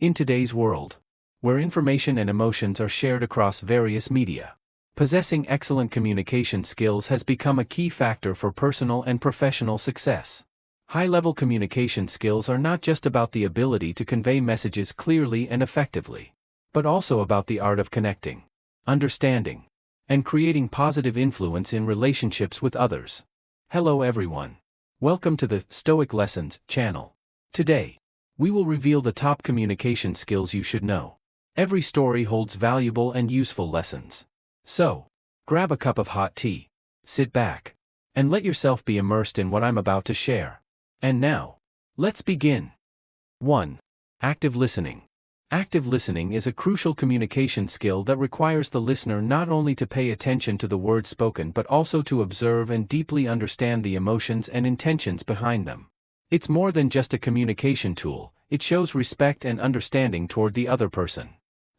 In today's world, where information and emotions are shared across various media, possessing excellent communication skills has become a key factor for personal and professional success. High-level communication skills are not just about the ability to convey messages clearly and effectively, but also about the art of connecting, understanding, and creating positive influence in relationships with others. Hello everyone. Welcome to the Stoic Lessons channel. Today, we will reveal the top communication skills you should know. Every story holds valuable and useful lessons. So, grab a cup of hot tea, sit back, and let yourself be immersed in what I'm about to share. And now, let's begin. 1. Active listening. Active listening is a crucial communication skill that requires the listener not only to pay attention to the words spoken but also to observe and deeply understand the emotions and intentions behind them. It's more than just a communication tool, it shows respect and understanding toward the other person,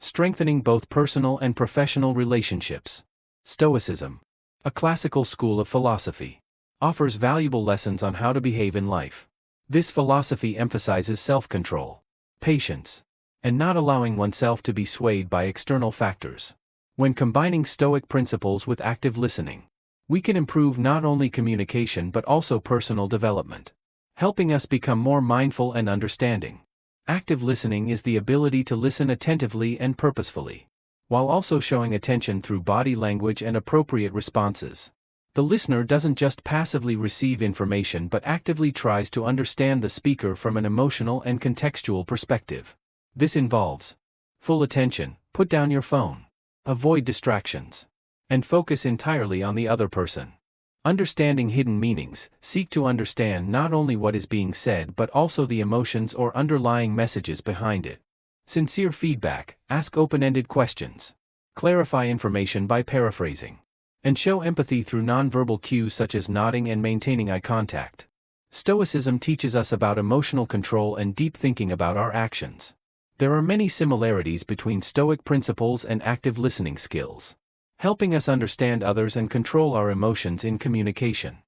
strengthening both personal and professional relationships. Stoicism, a classical school of philosophy, offers valuable lessons on how to behave in life. This philosophy emphasizes self-control, patience, and not allowing oneself to be swayed by external factors. When combining Stoic principles with active listening, we can improve not only communication but also personal development, helping us become more mindful and understanding. Active listening is the ability to listen attentively and purposefully, while also showing attention through body language and appropriate responses. The listener doesn't just passively receive information but actively tries to understand the speaker from an emotional and contextual perspective. This involves full attention, put down your phone, avoid distractions, and focus entirely on the other person. Understanding hidden meanings, seek to understand not only what is being said but also the emotions or underlying messages behind it. Sincere feedback, ask open-ended questions, clarify information by paraphrasing, and show empathy through nonverbal cues such as nodding and maintaining eye contact. Stoicism teaches us about emotional control and deep thinking about our actions. There are many similarities between Stoic principles and active listening skills, helping us understand others and control our emotions in communication.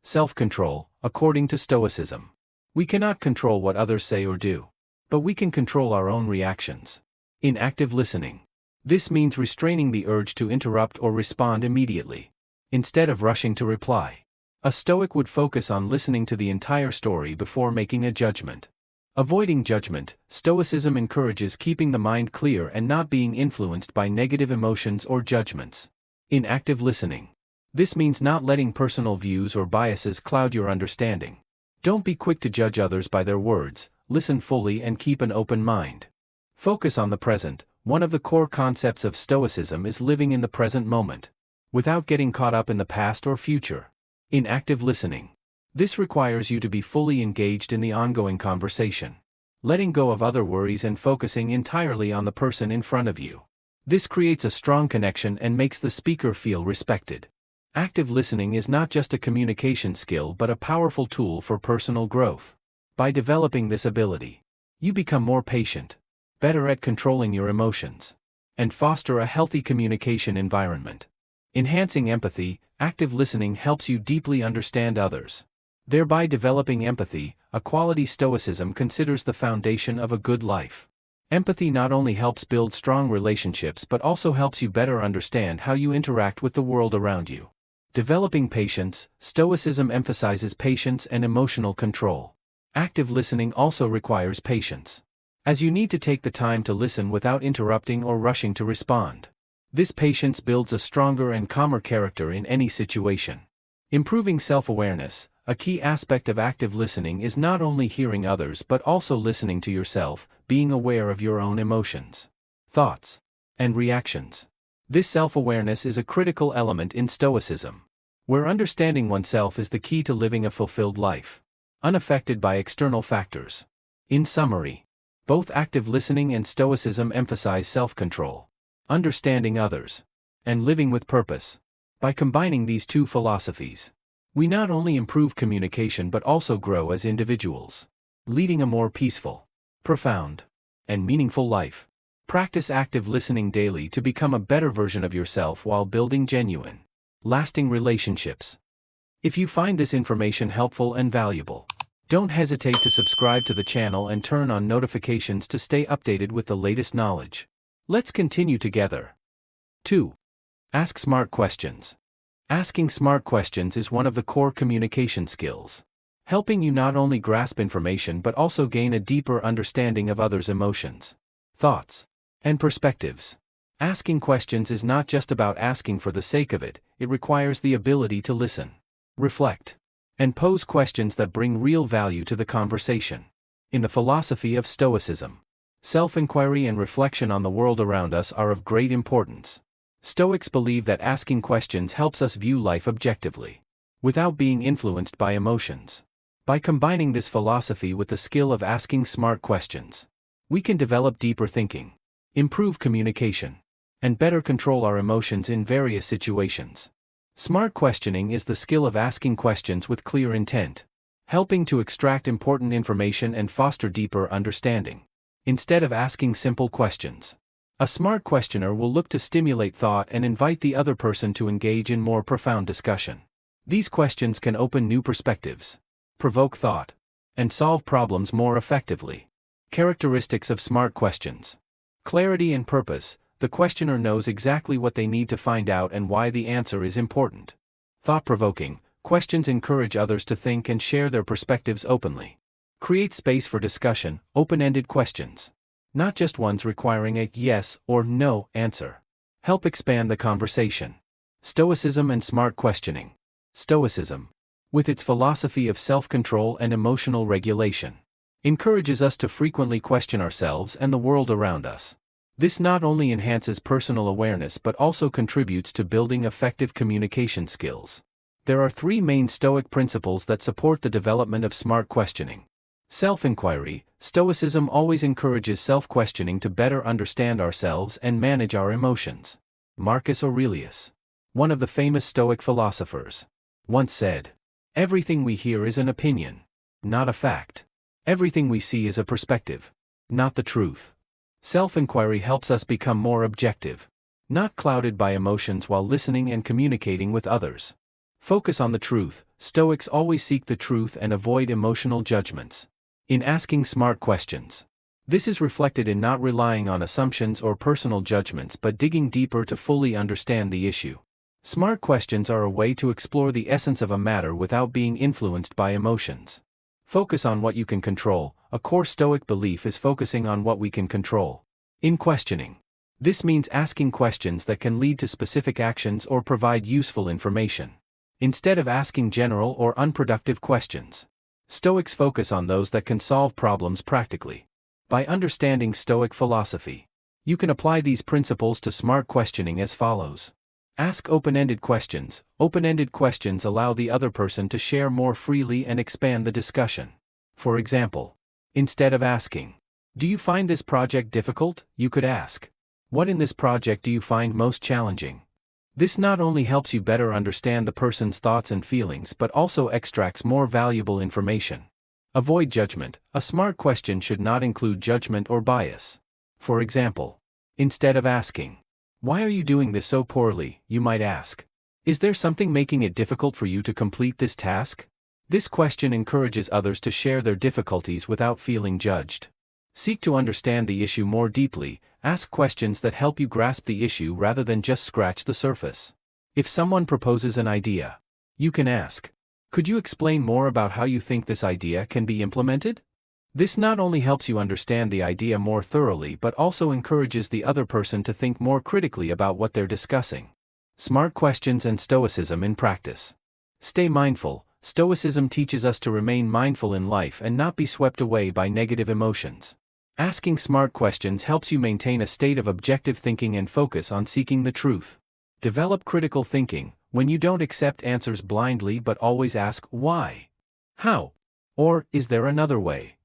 Self-control, according to Stoicism. We cannot control what others say or do, but we can control our own reactions. In active listening, this means restraining the urge to interrupt or respond immediately, instead of rushing to reply. A Stoic would focus on listening to the entire story before making a judgment. Avoiding judgment, Stoicism encourages keeping the mind clear and not being influenced by negative emotions or judgments. In active listening, this means not letting personal views or biases cloud your understanding. Don't be quick to judge others by their words, listen fully and keep an open mind. Focus on the present. One of the core concepts of Stoicism is living in the present moment, without getting caught up in the past or future. In active listening, this requires you to be fully engaged in the ongoing conversation, letting go of other worries and focusing entirely on the person in front of you. This creates a strong connection and makes the speaker feel respected. Active listening is not just a communication skill but a powerful tool for personal growth. By developing this ability, you become more patient, better at controlling your emotions, and foster a healthy communication environment. Enhancing empathy, active listening helps you deeply understand others, thereby developing empathy, a quality Stoicism considers the foundation of a good life. Empathy not only helps build strong relationships but also helps you better understand how you interact with the world around you. Developing patience, Stoicism emphasizes patience and emotional control. Active listening also requires patience, as you need to take the time to listen without interrupting or rushing to respond. This patience builds a stronger and calmer character in any situation. Improving self-awareness, a key aspect of active listening is not only hearing others but also listening to yourself, being aware of your own emotions, thoughts, and reactions. This self-awareness is a critical element in Stoicism, where understanding oneself is the key to living a fulfilled life, unaffected by external factors. In summary, both active listening and Stoicism emphasize self-control, understanding others, and living with purpose. By combining these two philosophies, we not only improve communication but also grow as individuals, leading a more peaceful, profound, and meaningful life. Practice active listening daily to become a better version of yourself while building genuine, lasting relationships. If you find this information helpful and valuable, Don't hesitate to subscribe to the channel and turn on notifications to stay updated with the latest knowledge. Let's continue together. 2. Ask smart questions. Asking smart questions is one of the core communication skills, helping you not only grasp information but also gain a deeper understanding of others' emotions, thoughts, and perspectives. Asking questions is not just about asking for the sake of it, it requires the ability to listen, reflect, and pose questions that bring real value to the conversation. In the philosophy of Stoicism, self-inquiry and reflection on the world around us are of great importance. Stoics believe that asking questions helps us view life objectively, without being influenced by emotions. By combining this philosophy with the skill of asking smart questions, we can develop deeper thinking, improve communication, and better control our emotions in various situations. Smart questioning is the skill of asking questions with clear intent, helping to extract important information and foster deeper understanding. Instead of asking simple questions, a smart questioner will look to stimulate thought and invite the other person to engage in more profound discussion. These questions can open new perspectives, provoke thought, and solve problems more effectively. Characteristics of smart questions. Clarity and purpose. The questioner knows exactly what they need to find out and why the answer is important. Thought-provoking. Questions encourage others to think and share their perspectives openly. Create space for discussion. Open-ended questions, not just ones requiring a yes or no answer, help expand the conversation. Stoicism and smart questioning. Stoicism, with its philosophy of self-control and emotional regulation, encourages us to frequently question ourselves and the world around us. This not only enhances personal awareness but also contributes to building effective communication skills. There are 3 main Stoic principles that support the development of smart questioning. Self-inquiry. Stoicism always encourages self-questioning to better understand ourselves and manage our emotions. Marcus Aurelius, one of the famous Stoic philosophers, once said, "Everything we hear is an opinion, not a fact. Everything we see is a perspective, not the truth." Self-inquiry helps us become more objective, not clouded by emotions while listening and communicating with others. Focus on the truth. Stoics always seek the truth and avoid emotional judgments. In asking smart questions, this is reflected in not relying on assumptions or personal judgments but digging deeper to fully understand the issue. Smart questions are a way to explore the essence of a matter without being influenced by emotions. Focus on what you can control. A core Stoic belief is focusing on what we can control. In questioning, this means asking questions that can lead to specific actions or provide useful information, instead of asking general or unproductive questions. Stoics focus on those that can solve problems practically. By understanding Stoic philosophy, you can apply these principles to smart questioning as follows. Ask open-ended questions. Open-ended questions allow the other person to share more freely and expand the discussion. For example, instead of asking, "Do you find this project difficult?" you could ask, "What in this project do you find most challenging?" This not only helps you better understand the person's thoughts and feelings but also extracts more valuable information. Avoid judgment. A smart question should not include judgment or bias. For example, instead of asking, "Why are you doing this so poorly?" you might ask, "Is there something making it difficult for you to complete this task?" This question encourages others to share their difficulties without feeling judged. Seek to understand the issue more deeply. Ask questions that help you grasp the issue rather than just scratch the surface. If someone proposes an idea, you can ask, "Could you explain more about how you think this idea can be implemented?" This not only helps you understand the idea more thoroughly but also encourages the other person to think more critically about what they're discussing. Smart questions and Stoicism in practice. Stay mindful. Stoicism teaches us to remain mindful in life and not be swept away by negative emotions. Asking smart questions helps you maintain a state of objective thinking and focus on seeking the truth. Develop critical thinking. When you don't accept answers blindly but always ask, "Why? How? Or, is there another way?"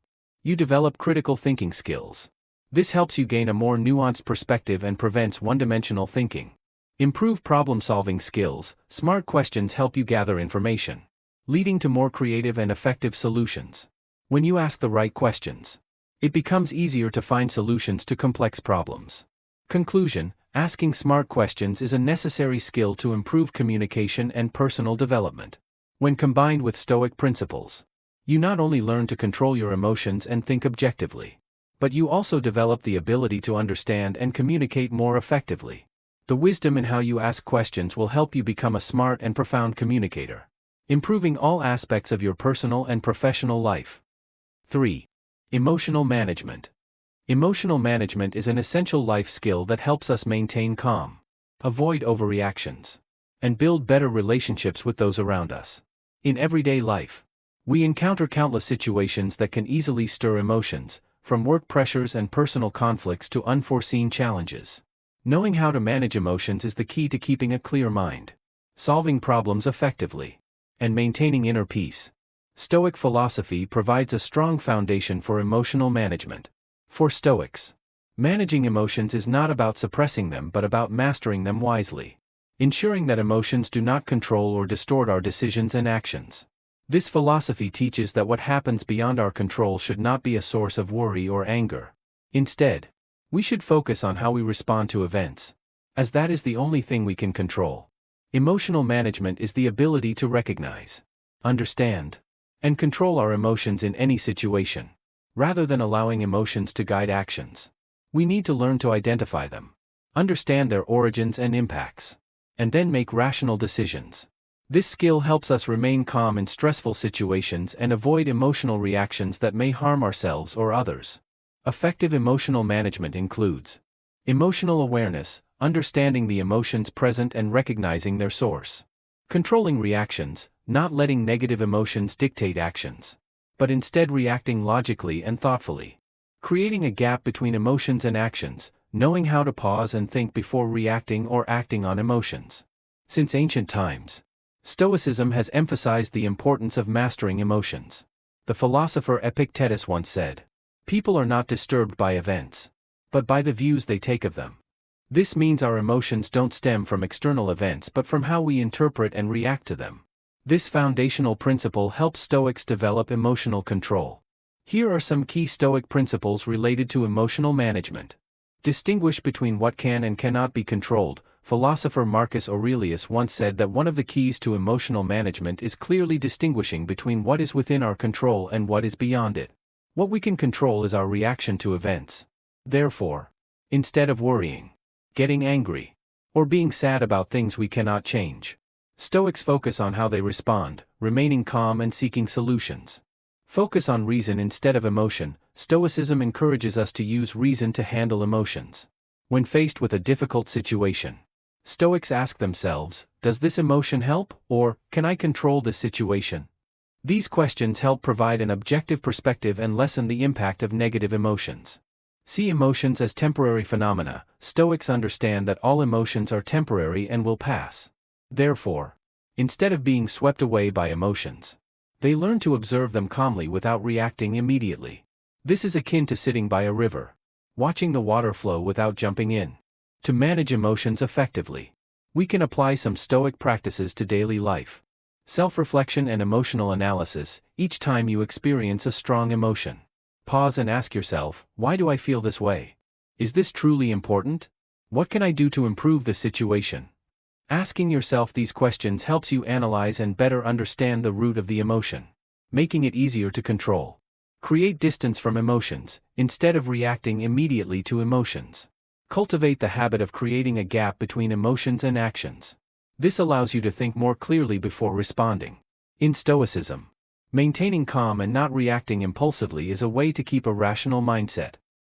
you develop critical thinking skills. This helps you gain a more nuanced perspective and prevents one-dimensional thinking. Improve problem-solving skills. Smart questions help you gather information, leading to more creative and effective solutions. When you ask the right questions, it becomes easier to find solutions to complex problems. Conclusion: asking smart questions is a necessary skill to improve communication and personal development. When combined with Stoic principles, You not only learn to control your emotions and think objectively, but you also develop the ability to understand and communicate more effectively. The wisdom in how you ask questions will help you become a smart and profound communicator, improving all aspects of your personal and professional life. 3. Emotional management. Emotional management is an essential life skill that helps us maintain calm, avoid overreactions, and build better relationships with those around us. In everyday life, we encounter countless situations that can easily stir emotions, from work pressures and personal conflicts to unforeseen challenges. Knowing how to manage emotions is the key to keeping a clear mind, solving problems effectively, and maintaining inner peace. Stoic philosophy provides a strong foundation for emotional management. For Stoics, managing emotions is not about suppressing them but about mastering them wisely, ensuring that emotions do not control or distort our decisions and actions. This philosophy teaches that what happens beyond our control should not be a source of worry or anger. Instead, we should focus on how we respond to events, as that is the only thing we can control. Emotional management is the ability to recognize, understand, and control our emotions in any situation, rather than allowing emotions to guide actions. We need to learn to identify them, understand their origins and impacts, and then make rational decisions. This skill helps us remain calm in stressful situations and avoid emotional reactions that may harm ourselves or others. Effective emotional management includes emotional awareness, understanding the emotions present and recognizing their source. Controlling reactions, not letting negative emotions dictate actions, but instead reacting logically and thoughtfully. Creating a gap between emotions and actions, knowing how to pause and think before reacting or acting on emotions. Since ancient times, Stoicism has emphasized the importance of mastering emotions. The philosopher Epictetus once said, "People are not disturbed by events, but by the views they take of them." This means our emotions don't stem from external events but from how we interpret and react to them. This foundational principle helps Stoics develop emotional control. Here are some key Stoic principles related to emotional management. Distinguish between what can and cannot be controlled. Philosopher Marcus Aurelius once said that one of the keys to emotional management is clearly distinguishing between what is within our control and what is beyond it. What we can control is our reaction to events. Therefore, instead of worrying, getting angry, or being sad about things we cannot change, Stoics focus on how they respond, remaining calm and seeking solutions. Focus on reason instead of emotion. Stoicism encourages us to use reason to handle emotions. When faced with a difficult situation, Stoics ask themselves, does this emotion help, or can I control this situation? These questions help provide an objective perspective and lessen the impact of negative emotions. See emotions as temporary phenomena. Stoics understand that all emotions are temporary and will pass. Therefore, instead of being swept away by emotions, they learn to observe them calmly without reacting immediately. This is akin to sitting by a river, watching the water flow without jumping in. To manage emotions effectively, we can apply some Stoic practices to daily life. Self-reflection and emotional analysis. Each time you experience a strong emotion, pause and ask yourself, why do I feel this way? Is this truly important? What can I do to improve the situation? Asking yourself these questions helps you analyze and better understand the root of the emotion, making it easier to control. Create distance from emotions, instead of reacting immediately to emotions. Cultivate the habit of creating a gap between emotions and actions. This allows you to think more clearly before responding. In Stoicism, maintaining calm and not reacting impulsively is a way to keep a rational mindset.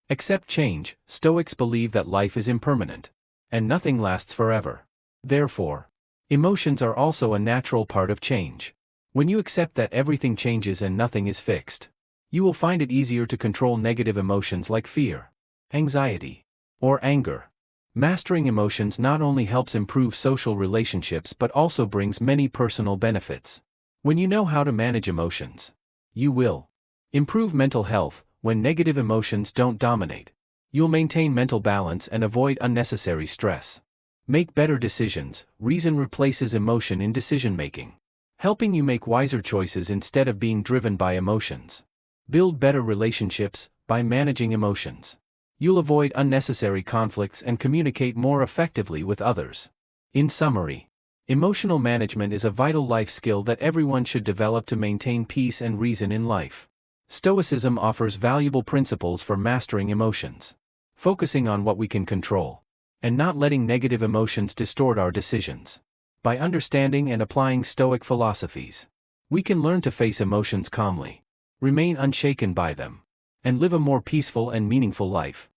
Accept change. Stoics believe that life is impermanent, and nothing lasts forever. Therefore, emotions are also a natural part of change. When you accept that everything changes and nothing is fixed, you will find it easier to control negative emotions like fear, anxiety, or anger. Mastering emotions not only helps improve social relationships but also brings many personal benefits. When you know how to manage emotions, you will improve mental health. When negative emotions don't dominate, you'll maintain mental balance and avoid unnecessary stress. Make better decisions. Reason replaces emotion in decision-making, helping you make wiser choices instead of being driven by emotions. Build better relationships. By managing emotions, you'll avoid unnecessary conflicts and communicate more effectively with others. In summary, Emotional management is a vital life skill that everyone should develop to maintain peace and reason in life. Stoicism offers valuable principles for mastering emotions, focusing on what we can control, and not letting negative emotions distort our decisions. By understanding and applying Stoic philosophies, we can learn to face emotions calmly, remain unshaken by them, and live a more peaceful and meaningful life.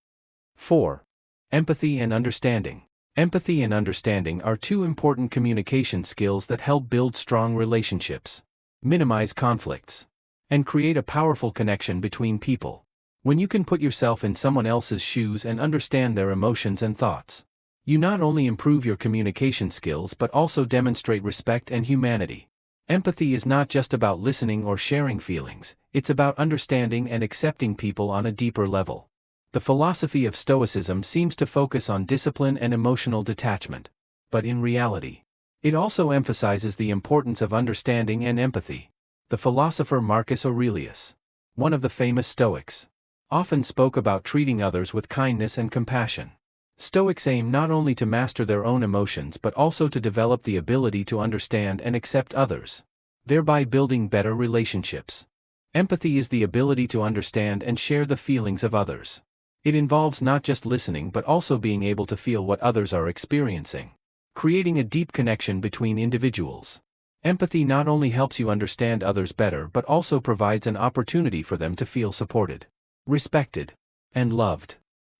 4. Empathy and understanding. Empathy and understanding are two important communication skills that help build strong relationships, minimize conflicts, and create a powerful connection between people. When you can put yourself in someone else's shoes and understand their emotions and thoughts, you not only improve your communication skills but also demonstrate respect and humanity. Empathy is not just about listening or sharing feelings, it's about understanding and accepting people on a deeper level. The philosophy of Stoicism seems to focus on discipline and emotional detachment, but in reality, it also emphasizes the importance of understanding and empathy. The philosopher Marcus Aurelius, one of the famous Stoics, often spoke about treating others with kindness and compassion. Stoics aim not only to master their own emotions but also to develop the ability to understand and accept others, thereby building better relationships. Empathy is the ability to understand and share the feelings of others. It involves not just listening but also being able to feel what others are experiencing, creating a deep connection between individuals. Empathy not only helps you understand others better but also provides an opportunity for them to feel supported, respected, and loved.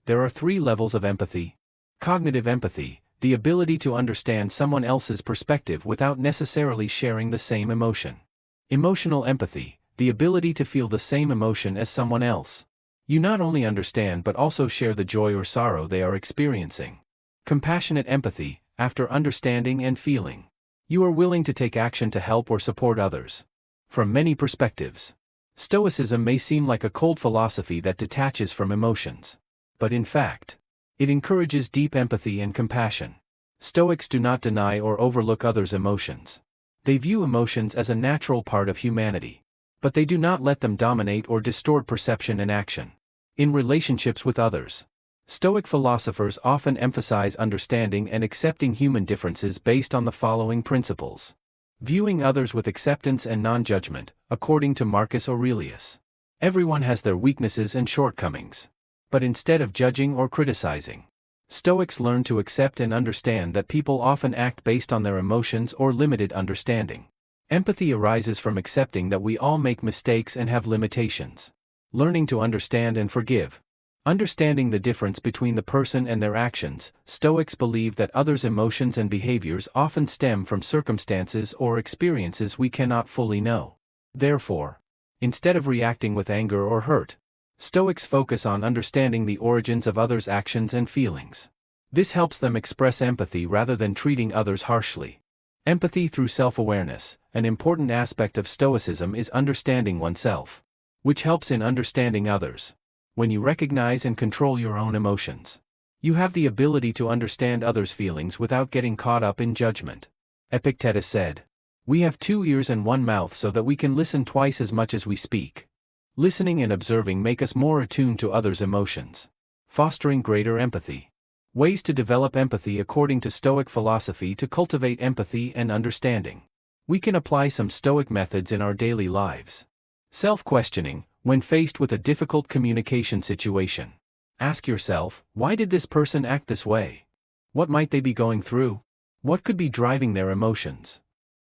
There are 3 levels of empathy. Cognitive empathy, the ability to understand someone else's perspective without necessarily sharing the same emotion. Emotional empathy, the ability to feel the same emotion as someone else. You not only understand but also share the joy or sorrow they are experiencing. Compassionate empathy, after understanding and feeling, you are willing to take action to help or support others. From many perspectives, Stoicism may seem like a cold philosophy that detaches from emotions. But in fact, it encourages deep empathy and compassion. Stoics do not deny or overlook others' emotions. They view emotions as a natural part of humanity, but they do not let them dominate or distort perception and action. In relationships with others, Stoic philosophers often emphasize understanding and accepting human differences based on the following principles. Viewing others with acceptance and non-judgment, according to Marcus Aurelius. Everyone has their weaknesses and shortcomings. But instead of judging or criticizing, Stoics learn to accept and understand that people often act based on their emotions or limited understanding. Empathy arises from accepting that we all make mistakes and have limitations. Learning to understand and forgive. Understanding the difference between the person and their actions, Stoics believe that others' emotions and behaviors often stem from circumstances or experiences we cannot fully know. Therefore, instead of reacting with anger or hurt, Stoics focus on understanding the origins of others' actions and feelings. This helps them express empathy rather than treating others harshly. Empathy through self-awareness. An important aspect of Stoicism is understanding oneself, which helps in understanding others. When you recognize and control your own emotions, you have the ability to understand others' feelings without getting caught up in judgment. Epictetus said, "We have 2 ears and 1 mouth so that we can listen twice as much as we speak." Listening and observing make us more attuned to others' emotions, fostering greater empathy. Ways to develop empathy according to Stoic philosophy. To cultivate empathy and understanding, we can apply some Stoic methods in our daily lives. Self-questioning. When faced with a difficult communication situation, ask yourself, why did this person act this way? What might they be going through? What could be driving their emotions?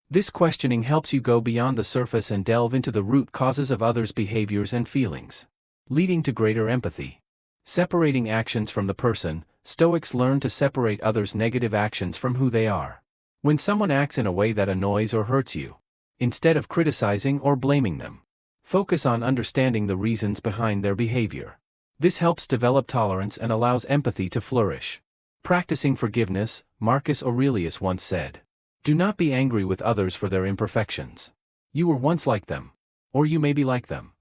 This questioning helps you go beyond the surface and delve into the root causes of others' behaviors and feelings, leading to greater empathy. Separating actions from the person. Stoics learn to separate others' negative actions from who they are. When someone acts in a way that annoys or hurts you, instead of criticizing or blaming them, focus on understanding the reasons behind their behavior. This helps develop tolerance and allows empathy to flourish. Practicing forgiveness. Marcus Aurelius once said, "Do not be angry with others for their imperfections. You were once like them, or you may be like them."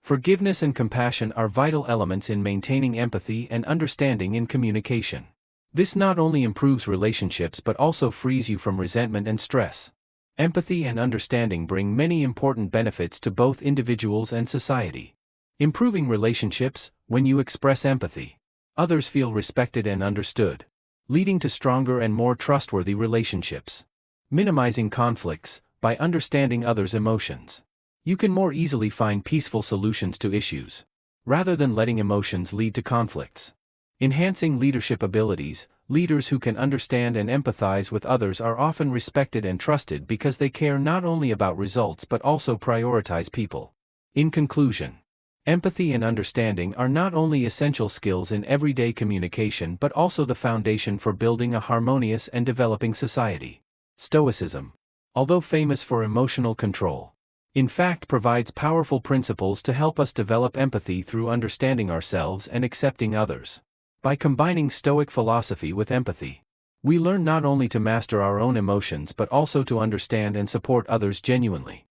Forgiveness and compassion are vital elements in maintaining empathy and understanding in communication. This not only improves relationships but also frees you from resentment and stress. Empathy and understanding bring many important benefits to both individuals and society. Improving relationships. When you express empathy, others feel respected and understood, leading to stronger and more trustworthy relationships. Minimizing conflicts. By understanding others' emotions, you can more easily find peaceful solutions to issues, rather than letting emotions lead to conflicts. Enhancing leadership abilities. Leaders who can understand and empathize with others are often respected and trusted because they care not only about results but also prioritize people. In conclusion, empathy and understanding are not only essential skills in everyday communication but also the foundation for building a harmonious and developing society. Stoicism, although famous for emotional control, in fact provides powerful principles to help us develop empathy through understanding ourselves and accepting others. By combining Stoic philosophy with empathy, we learn not only to master our own emotions but also to understand and support others genuinely.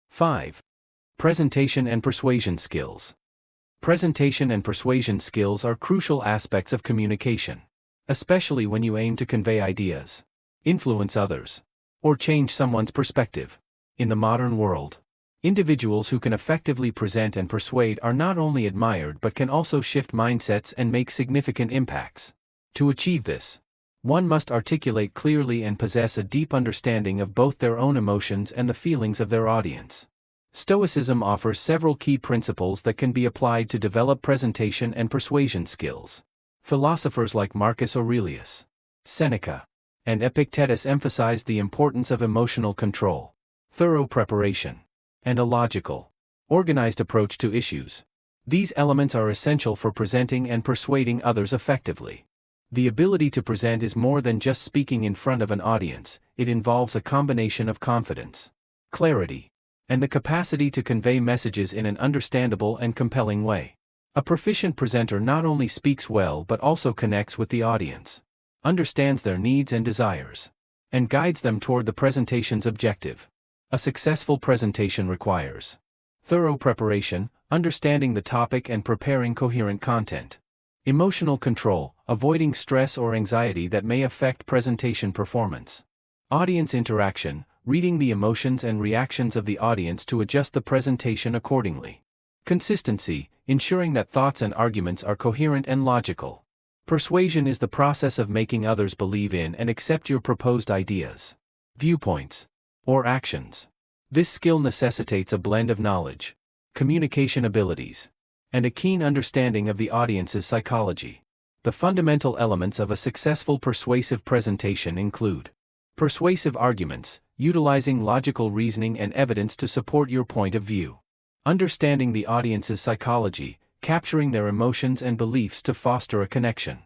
5. Presentation and persuasion skills. Presentation and persuasion skills are crucial aspects of communication, especially when you aim to convey ideas, influence others, or change someone's perspective. In the modern world, individuals who can effectively present and persuade are not only admired but can also shift mindsets and make significant impacts. To achieve this, one must articulate clearly and possess a deep understanding of both their own emotions and the feelings of their audience. Stoicism offers several key principles that can be applied to develop presentation and persuasion skills. Philosophers like Marcus Aurelius, Seneca, and Epictetus emphasized the importance of emotional control, thorough preparation, and a logical, organized approach to issues. These elements are essential for presenting and persuading others effectively. The ability to present is more than just speaking in front of an audience. It involves a combination of confidence, clarity, and the capacity to convey messages in an understandable and compelling way. A proficient presenter not only speaks well but also connects with the audience, understands their needs and desires, and guides them toward the presentation's objective. A successful presentation requires thorough preparation, understanding the topic and preparing coherent content. Emotional control, avoiding stress or anxiety that may affect presentation performance. Audience interaction, reading the emotions and reactions of the audience to adjust the presentation accordingly. Consistency, ensuring that thoughts and arguments are coherent and logical. Persuasion is the process of making others believe in and accept your proposed ideas, viewpoints, or actions. This skill necessitates a blend of knowledge, communication abilities, and a keen understanding of the audience's psychology. The fundamental elements of a successful persuasive presentation include persuasive arguments, utilizing logical reasoning and evidence to support your point of view. Understanding the audience's psychology, capturing their emotions and beliefs to foster a connection.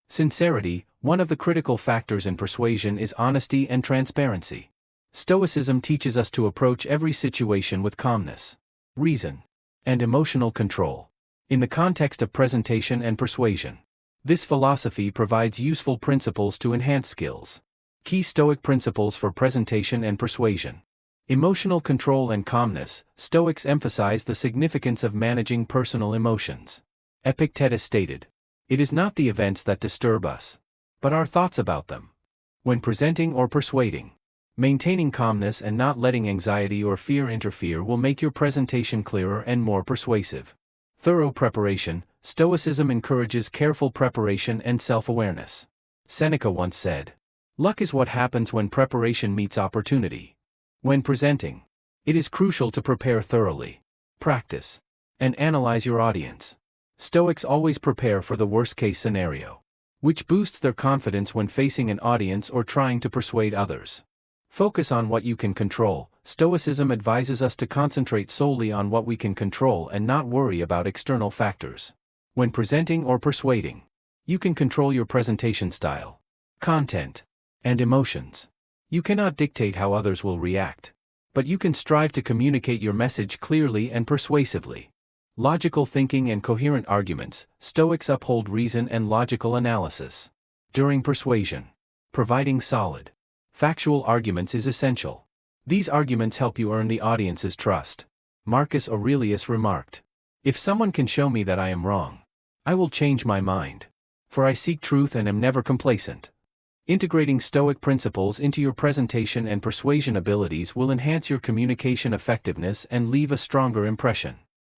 Sincerity, one of the critical factors in persuasion is honesty and transparency. Stoicism teaches us to approach every situation with calmness, reason, and emotional control. In the context of presentation and persuasion, this philosophy provides useful principles to enhance skills. Key Stoic principles for presentation and persuasion. Emotional control and calmness. Stoics emphasize the significance of managing personal emotions. Epictetus stated, "It is not the events that disturb us, but our thoughts about them." When presenting or persuading, maintaining calmness and not letting anxiety or fear interfere will make your presentation clearer and more persuasive. Thorough preparation. Stoicism encourages careful preparation and self-awareness. Seneca once said, "Luck is what happens when preparation meets opportunity." When presenting, it is crucial to prepare thoroughly, practice, and analyze your audience. Stoics always prepare for the worst-case scenario, which boosts their confidence when facing an audience or trying to persuade others. Focus on what you can control. Stoicism advises us to concentrate solely on what we can control and not worry about external factors. When presenting or persuading, you can control your presentation style, content, and emotions. You cannot dictate how others will react, but you can strive to communicate your message clearly and persuasively. Logical thinking and coherent arguments. Stoics uphold reason and logical analysis. During persuasion, providing solid, factual arguments is essential. These arguments help you earn the audience's trust. Marcus Aurelius remarked, "If someone can show me that I am wrong, I will change my mind. For I seek truth and am never complacent." Integrating Stoic principles into your presentation and persuasion abilities will enhance your communication effectiveness and leave a stronger impression.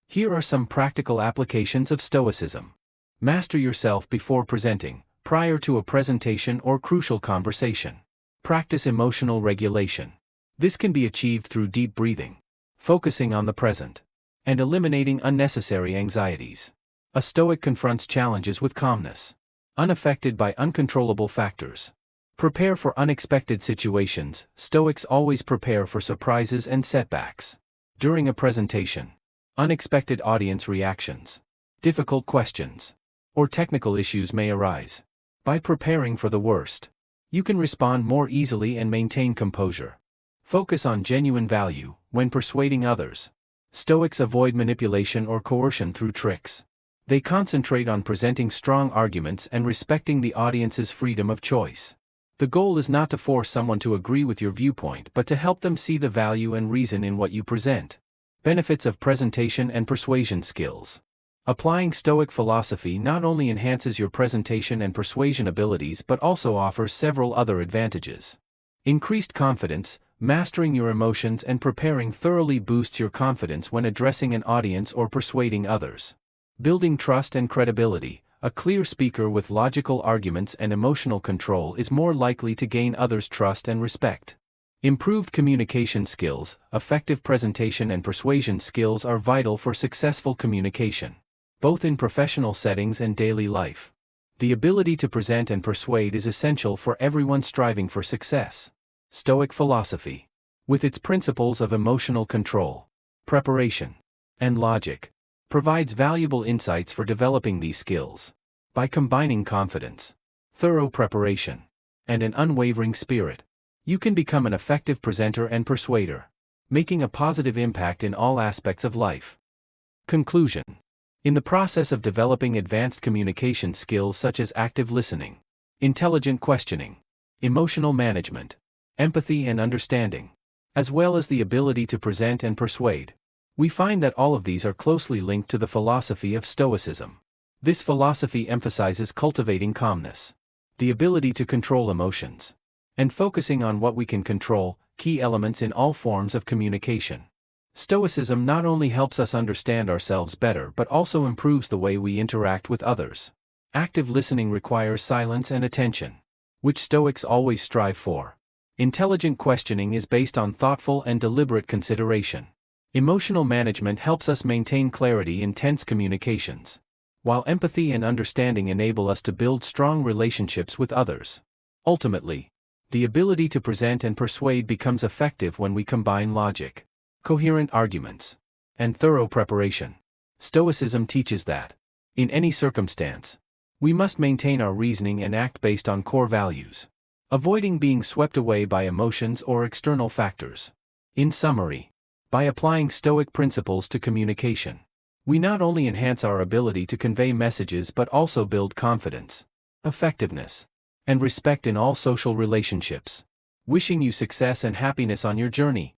Here are some practical applications of Stoicism. Master yourself before presenting, prior to a presentation or crucial conversation. Practice emotional regulation. This can be achieved through deep breathing, focusing on the present, and eliminating unnecessary anxieties. A Stoic confronts challenges with calmness, unaffected by uncontrollable factors. Prepare for unexpected situations. Stoics always prepare for surprises and setbacks. During a presentation, unexpected audience reactions, difficult questions, or technical issues may arise. By preparing for the worst, you can respond more easily and maintain composure. Focus on genuine value when persuading others. Stoics avoid manipulation or coercion through tricks. They concentrate on presenting strong arguments and respecting the audience's freedom of choice. The goal is not to force someone to agree with your viewpoint but to help them see the value and reason in what you present. Benefits of presentation and persuasion skills. Applying Stoic philosophy not only enhances your presentation and persuasion abilities but also offers several other advantages. Increased confidence. Mastering your emotions and preparing thoroughly boosts your confidence when addressing an audience or persuading others. Building trust and credibility. A clear speaker with logical arguments and emotional control is more likely to gain others' trust and respect. Improved communication skills. Effective presentation and persuasion skills are vital for successful communication, both in professional settings and daily life. The ability to present and persuade is essential for everyone striving for success. Stoic philosophy, with its principles of emotional control, preparation, and logic, provides valuable insights for developing these skills. By combining confidence, thorough preparation, and an unwavering spirit, you can become an effective presenter and persuader, making a positive impact in all aspects of life. Conclusion. In the process of developing advanced communication skills such as active listening, intelligent questioning, emotional management, empathy and understanding, as well as the ability to present and persuade, we find that all of these are closely linked to the philosophy of Stoicism. This philosophy emphasizes cultivating calmness, the ability to control emotions, and focusing on what we can control, key elements in all forms of communication. Stoicism not only helps us understand ourselves better but also improves the way we interact with others. Active listening requires silence and attention, which Stoics always strive for. Intelligent questioning is based on thoughtful and deliberate consideration. Emotional management helps us maintain clarity in tense communications, while empathy and understanding enable us to build strong relationships with others. Ultimately, the ability to present and persuade becomes effective when we combine logic, coherent arguments, and thorough preparation. Stoicism teaches that, in any circumstance, we must maintain our reasoning and act based on core values, avoiding being swept away by emotions or external factors. In summary, by applying Stoic principles to communication, we not only enhance our ability to convey messages but also build confidence, effectiveness, and respect in all social relationships. Wishing you success and happiness on your journey.